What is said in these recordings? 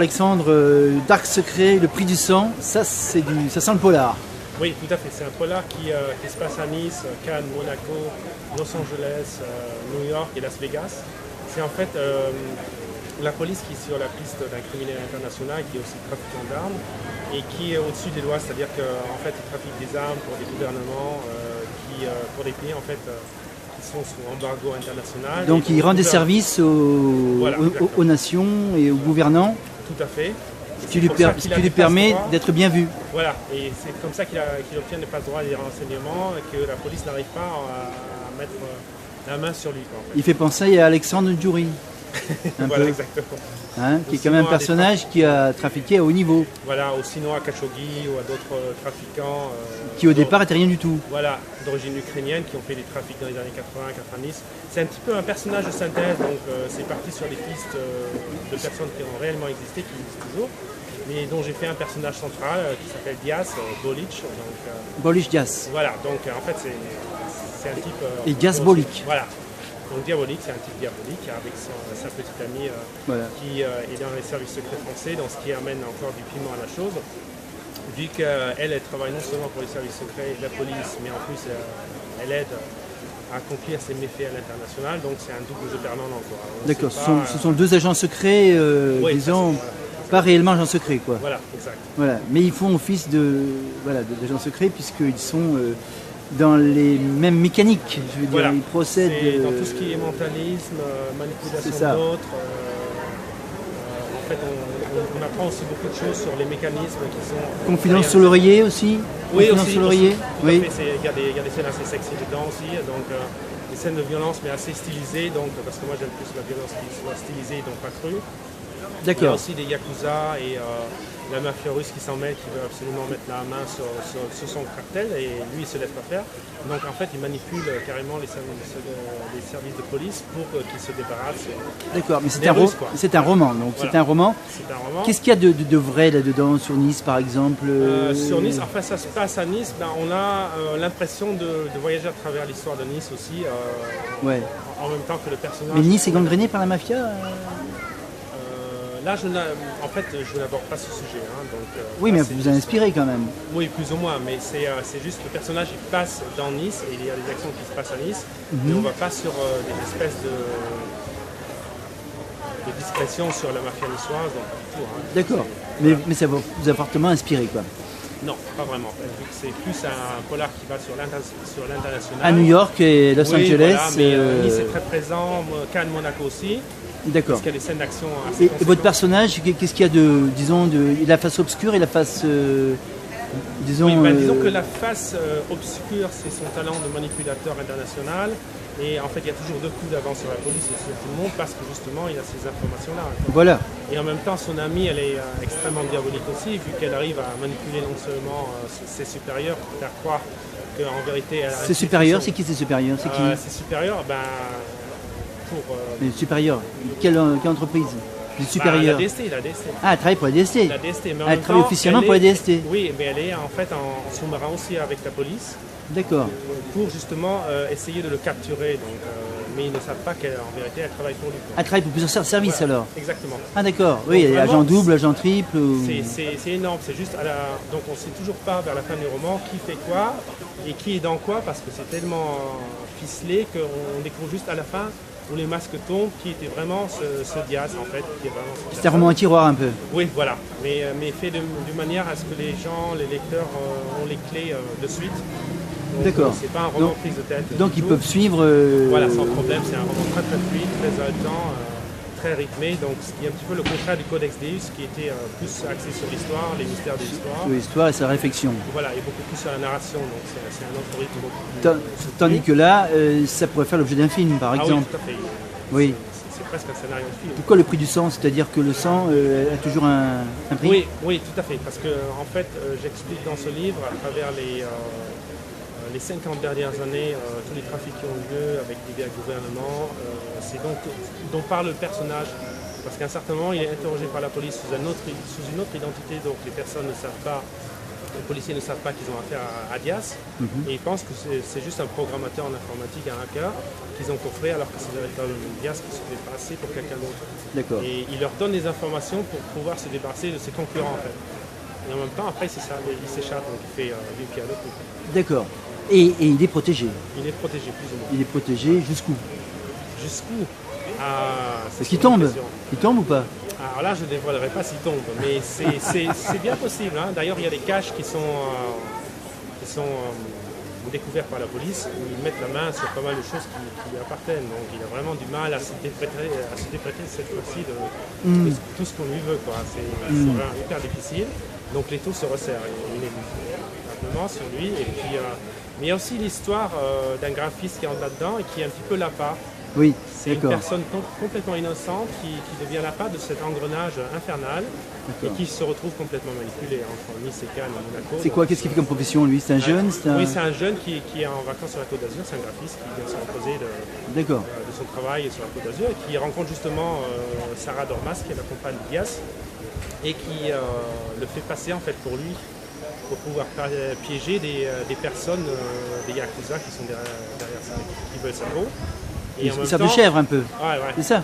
Alexandre, Dark Secret, le prix du sang, ça sent le polar. Oui, tout à fait. C'est un polar qui se passe à Nice, Cannes, Monaco, Los Angeles, New York et Las Vegas. C'est en fait la police qui est sur la piste d'un criminel international qui est aussi trafiquant d'armes et qui est au-dessus des lois, c'est-à-dire qu'en fait il trafique des armes pour des gouvernements, pour des pays en fait qui sont sous embargo international. Donc il rend des services aux nations et aux gouvernants. Tout à fait. Ce qui lui permet d'être bien vu. Voilà, et c'est comme ça qu'il obtient des passe-droits et des renseignements et que la police n'arrive pas à mettre la main sur lui. En fait. Il fait penser à Alexandre Djouri. Voilà, exactement. Hein, qui est quand même un personnage qui a trafiqué à haut niveau. Voilà, ou sinon à Khashoggi ou à d'autres trafiquants. Qui au départ n'étaient rien du tout. Voilà, d'origine ukrainienne, qui ont fait des trafics dans les années 80-90. C'est un petit peu un personnage de synthèse, donc c'est parti sur des pistes de personnes qui ont réellement existé, qui existent toujours, mais dont j'ai fait un personnage central qui s'appelle Diaz, Bolic. Bolic Diaz. Voilà, donc en fait c'est un type... et Diaz Bolic. Voilà. Donc diabolique, c'est un type diabolique avec sa petite amie qui est dans les services secrets français, donc ce qui amène encore du piment à la chose. Vu qu'elle travaille non seulement pour les services secrets et la police, mais en plus elle aide à accomplir ses méfaits à l'international, donc c'est un double jeu perdant encore. D'accord, ce sont deux agents secrets, oui, disons, pas réellement agents secrets, quoi. Voilà, exact. Voilà, mais ils font office d'agents secrets puisqu'ils sont dans les mêmes mécaniques, je veux dire, voilà. ils procèdent... Dans tout ce qui est mentalisme, manipulation d'autres, en fait on apprend aussi beaucoup de choses sur les mécanismes qui sont... Confidence sur l'oreiller aussi. Oui, Confidence aussi. Sur l'oreiller. Oui. Il y a des scènes assez sexy dedans aussi, donc des scènes de violence mais assez stylisées, donc, parce que moi j'aime plus la violence qui soit stylisée et donc pas crue. D'accord. Il y a aussi des yakuza et la mafia russe qui s'en mêle, qui veut absolument mettre la main sur son cartel et lui il se laisse pas faire. Donc en fait il manipule carrément les services de police pour qu'ils se débarrassent. D'accord, mais c'est un roman. Donc voilà. C'est un roman. C'est un roman. Qu'est-ce qu'il y a de vrai là-dedans sur Nice par exemple Sur Nice, enfin ça se passe à Nice, on a l'impression de voyager à travers l'histoire de Nice aussi, ouais. en même temps que le personnage. Mais Nice est gangréné par la mafia Là, en fait, je n'aborde pas ce sujet. Hein, donc, oui, mais vous a inspiré quand même. Oui, plus ou moins, mais c'est juste que le personnage il passe dans Nice et il y a des actions qui se passent à Nice. Et on ne va pas sur des espèces de discrétion sur la mafia niçoise. Hein. D'accord, mais ça vous a fortement inspiré, quoi. Non, pas vraiment. En fait. C'est plus un polar qui va sur l'international. À New York et Los Angeles. Voilà, mais Nice est très présent, Cannes, Monaco aussi. D'accord. Parce qu'il y a des scènes d'action assez et votre personnage, qu'est-ce qu'il y a de la face obscure et la face, disons... Oui, disons que la face obscure, c'est son talent de manipulateur international. Et en fait, il y a toujours deux coups d'avance sur la police et sur tout le monde parce que justement, il a ces informations-là. Voilà. Et en même temps, son amie, elle est extrêmement diabolique aussi, vu qu'elle arrive à manipuler non seulement ses supérieurs pour faire croire qu'en vérité... Ses supérieurs, c'est qui ses supérieurs? C'est qui ses supérieurs, Les supérieurs, quelle entreprise? Les supérieurs. La DST. Ah, elle travaille pour la DST. La DST, mais en elle même travaille temps, officiellement pour la DST. Oui, mais elle est en fait en sous-marin aussi avec la police. D'accord. Pour justement essayer de le capturer. Donc, mais ils ne savent pas qu'en vérité, elle travaille pour lui. Elle travaille pour plusieurs services voilà, alors. Exactement. Ah d'accord. Oui, il y a agent double, agent triple. C'est énorme. C'est juste donc on ne sait toujours pas vers la fin du roman qui fait quoi et qui est dans quoi parce que c'est tellement ficelé qu'on découvre juste à la fin où les masques tombent, qui était vraiment ce Diaz en fait. C'est un roman à tiroir un peu. Oui, voilà, mais fait de manière à ce que les gens, les lecteurs ont les clés de suite. D'accord. C'est pas un roman prise de tête. Donc ils peuvent suivre... Voilà, sans problème, c'est un roman très fluide, très haletant, très rythmé, donc ce qui est un petit peu le contraire du Codex Deus, qui était plus axé sur l'histoire, les mystères de l'histoire. Sur l'histoire et sa réflexion. Voilà, et beaucoup plus sur la narration, donc c'est un autre rythme beaucoup plus... Tandis que là, ça pourrait faire l'objet d'un film, par exemple. Oui, tout à fait. Oui. C'est presque un scénario de film. Pourquoi le prix du sang? C'est-à-dire que le sang a toujours un prix? Oui, tout à fait, parce que en fait, j'explique dans ce livre, à travers les 50 dernières années, tous les trafics qui ont eu lieu avec divers gouvernements, c'est donc dont parle le personnage. Parce qu'à un certain moment, il est interrogé par la police sous une autre identité, donc les personnes ne savent pas Les policiers ne savent pas qu'ils ont affaire à Diaz et ils pensent que c'est juste un programmateur en informatique, un hacker qu'ils ont coffré alors que c'est véritablement Diaz qui se fait passer pour quelqu'un d'autre. D'accord. Et il leur donne des informations pour pouvoir se débarrasser de ses concurrents en fait. Et en même temps, après, c'est ça, il s'échappe, donc il fait du pied à l'autre. D'accord. Et il est protégé. Il est protégé plus ou moins. Il est protégé jusqu'où? Jusqu'où? Ah, Est-ce qu'il tombe? Il tombe ou pas? Alors là, je ne dévoilerai pas s'il tombe, mais c'est bien possible. Hein. D'ailleurs, il y a des caches qui sont découverts par la police, où ils mettent la main sur pas mal de choses qui lui appartiennent. Donc il a vraiment du mal à se déprêter cette fois-ci de tout ce qu'on lui veut. C'est vraiment hyper difficile. Donc les taux se resserrent. Il est simplement sur lui. Et puis, mais il y a aussi l'histoire d'un graphiste qui entre là-dedans et qui est un petit peu l'appât. Oui, c'est une personne complètement innocente qui devient l'appât de cet engrenage infernal et qui se retrouve complètement manipulé entre Nice et Cannes et Monaco. C'est quoi? Qu'est-ce qu'il fait comme profession lui? C'est un jeune? Oui, c'est un jeune qui est en vacances sur la Côte d'Azur, c'est un graphiste qui vient se reposer de son travail sur la Côte d'Azur et qui rencontre justement Sarah Dormas, qui est la compagne de Diaz, et qui le fait passer en fait pour lui, pour pouvoir piéger des personnes, des yakuza qui sont derrière ça, qui veulent sa peau. Une sorte de chèvre un peu. Ouais. C'est ça.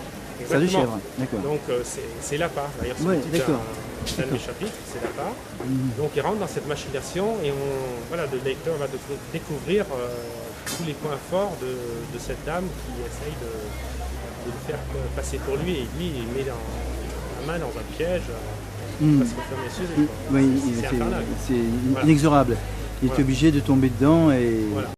Ça de chèvre. D'accord. Donc c'est l'appât. D'ailleurs, c'est un de mes chapitres, c'est l'appât. Donc il rentre dans cette machination et le lecteur va découvrir tous les points forts de cette dame qui essaye de le faire passer pour lui. Et lui, il met la main dans un piège. Parce que c'est infernal. C'est inexorable. Il est obligé de tomber dedans et... Voilà.